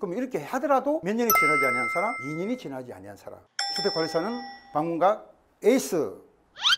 그럼 이렇게 하더라도 몇 년이 지나지 아니한 사람, 2년이 지나지 아니한 사람. 주택관리사는 방문각 에이스.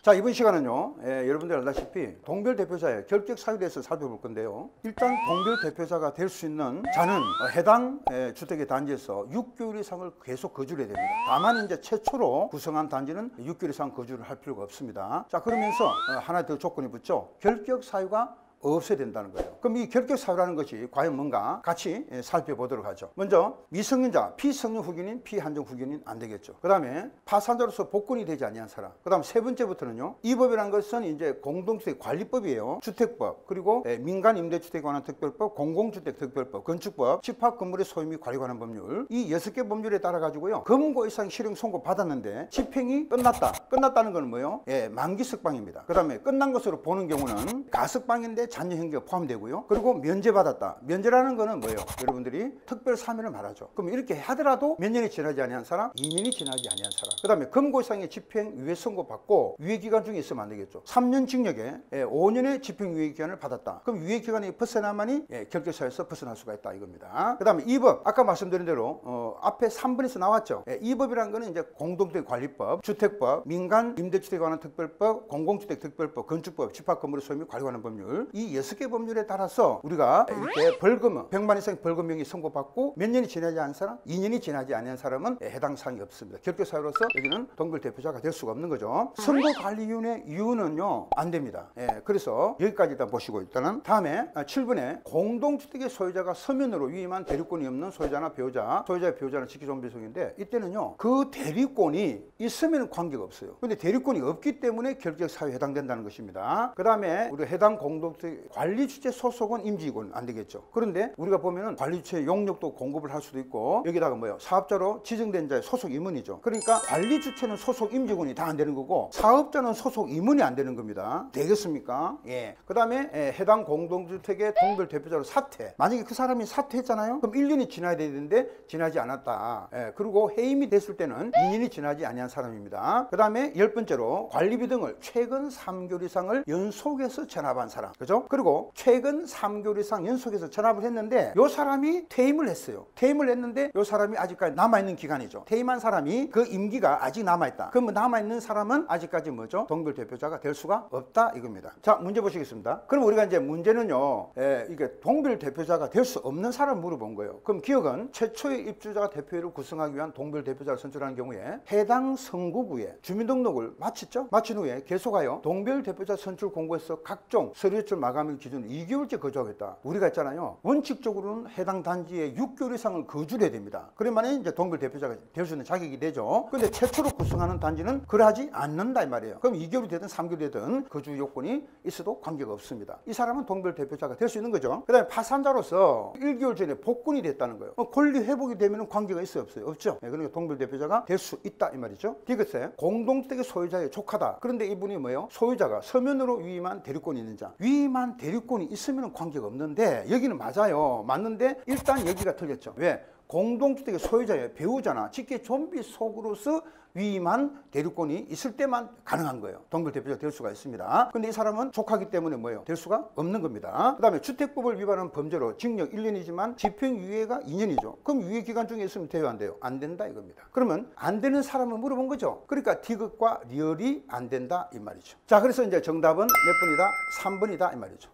자, 이번 시간은요, 여러분들 알다시피 동별 대표자의 결격 사유에 대해서 살펴볼 건데요. 일단 동별 대표자가 될 수 있는 자는 해당 주택의 단지에서 6개월 이상을 계속 거주를 해야 됩니다. 다만 이제 최초로 구성한 단지는 6개월 이상 거주를 할 필요가 없습니다. 자, 그러면서 하나 더 조건이 붙죠. 결격 사유가 없어야 된다는 거예요. 그럼 이 결격 사유라는 것이 과연 뭔가 같이 살펴보도록 하죠. 먼저 미성년자, 피성년 후견인, 피한정 후견인 안 되겠죠. 그 다음에 파산자로서 복권이 되지 아니한 사람. 그 다음 세 번째부터는요, 이 법이라는 것은 이제 공동주택 관리법이에요. 주택법, 그리고 민간 임대주택에 관한 특별법, 공공주택 특별법, 건축법, 집합 건물의 소유 및 관리 관한 법률, 이 6개 법률에 따라 가지고요, 검거 이상 실형 선고 받았는데 집행이 끝났다. 끝났다는 건 뭐예요? 만기 석방입니다. 그 다음에 끝난 것으로 보는 경우는 가석방인데 잔여형기가 포함되고요. 그리고 면제받았다. 면제라는 거는 뭐예요? 여러분들이 특별 사면을 말하죠. 그럼 이렇게 하더라도 몇 년이 지나지 아니한 사람, 2년이 지나지 아니한 사람. 그 다음에 검거 이상의 집행 유예 선고 받고 유예 기간 중에 있으면 안 되겠죠. 3년 징역에 5년의 집행 유예 기간을 받았다. 그럼 유예 기간이 벗어나만이 결격사유에서 벗어날 수가 있다 이겁니다. 그 다음에 이 법, 아까 말씀드린 대로 앞에 3번에서 나왔죠. 이 법이라는 거는 이제 공동주택 관리법, 주택법, 민간 임대주택에 관한 특별법, 공공주택 특별법, 건축법, 집합 건물의 소유 및 관리 관한 법률, 이 6개 법률에 따라서 우리가 이렇게 벌금, 100만 이상 벌금형이 선고받고 몇 년이 지나지 않은 사람, 2년이 지나지 않은 사람은 해당 사항이 없습니다. 결격 사유로서 여기는 동별 대표자가 될 수가 없는 거죠. 선고관리위원회 이유는요, 안 됩니다. 그래서 여기까지 일단 보시고, 일단은 다음에 7번에 공동주택의 소유자가 서면으로 위임한 대리권이 없는 소유자나 배우자, 소유자의 배우자는 직계존비속인데, 이때는요, 그 대리권이 있으면 관계가 없어요. 근데 대리권이 없기 때문에 결격 사유에 해당된다는 것입니다. 그 다음에 우리 해당 공동주택 관리주체 소속은 임직원 안 되겠죠. 그런데 우리가 보면은 관리주체 용역도 공급을 할 수도 있고, 여기다가 뭐요? 사업자로 지정된 자의 소속 임원이죠. 그러니까 관리주체는 소속 임직원이 다 안 되는 거고, 사업자는 소속 임원이 안 되는 겁니다. 되겠습니까? 그 다음에 해당 공동주택의 동별 대표자로 사퇴. 만약에 그 사람이 사퇴했잖아요. 그럼 1년이 지나야 되는데 지나지 않았다. 그리고 해임이 됐을 때는 2년이 지나지 아니한 사람입니다. 그 다음에 10번째로 관리비 등을 최근 3개월 이상을 연속해서 전압한 사람. 그죠? 그리고 최근 3개월 이상 연속해서 전압을 했는데 이 사람이 퇴임을 했어요. 퇴임을 했는데 이 사람이 아직까지 남아있는 기간이죠. 퇴임한 사람이 그 임기가 아직 남아있다. 그러면 남아있는 사람은 아직까지 뭐죠? 동별 대표자가 될 수가 없다 이겁니다. 자, 문제 보시겠습니다. 그럼 우리가 이제 문제는요, 이게 동별 대표자가 될 수 없는 사람 물어본 거예요. 그럼 기억은 최초의 입주자가 대표회를 구성하기 위한 동별 대표자를 선출하는 경우에 해당 선거구에 주민등록을 마쳤죠? 마친 후에 계속하여 동별 대표자 선출 공고에서 각종 서류 제출 마감일 기준 2개월째 거주하겠다. 우리가 있잖아요. 원칙적으로는 해당 단지에 6개월 이상을 거주를 해야 됩니다. 그래야만 이제 동별 대표자가 될 수 있는 자격이 되죠. 근데 최초로 구성하는 단지는 그러하지 않는다 이 말이에요. 그럼 2개월이 되든 3개월이 되든 거주 요건이 있어도 관계가 없습니다. 이 사람은 동별 대표자가 될 수 있는 거죠. 그 다음에 파산자로서 1개월 전에 복권이 됐다는 거예요. 권리 회복이 되면 관계가 있어요, 없어요? 없죠. 그러니까 동별 대표자가 될 수 있다 이 말이죠. 디귿에 공동주택의 소유자에 족하다. 그런데 이분이 뭐예요? 소유자가 서면으로 위임한 대리권이 있는 자. 위임한 대리권이 있으면 관계가 없는데, 여기는 맞아요. 맞는데 일단 여기가 틀렸죠. 왜? 공동주택의 소유자의 배우자나 직계 좀비 속으로서 위임한 대리권이 있을 때만 가능한 거예요. 동별 대표자가 될 수가 있습니다. 근데 이 사람은 족하기 때문에 뭐예요? 될 수가 없는 겁니다. 그 다음에 주택법을 위반한 범죄로 징역 1년이지만 집행유예가 2년이죠. 그럼 유예기간 중에 있으면 돼요, 안 돼요? 안 된다 이겁니다. 그러면 안 되는 사람을 물어본 거죠. 그러니까 디귿과 리얼이 안 된다 이 말이죠. 자, 그래서 이제 정답은 몇 번이다? 3번이다 이 말이죠.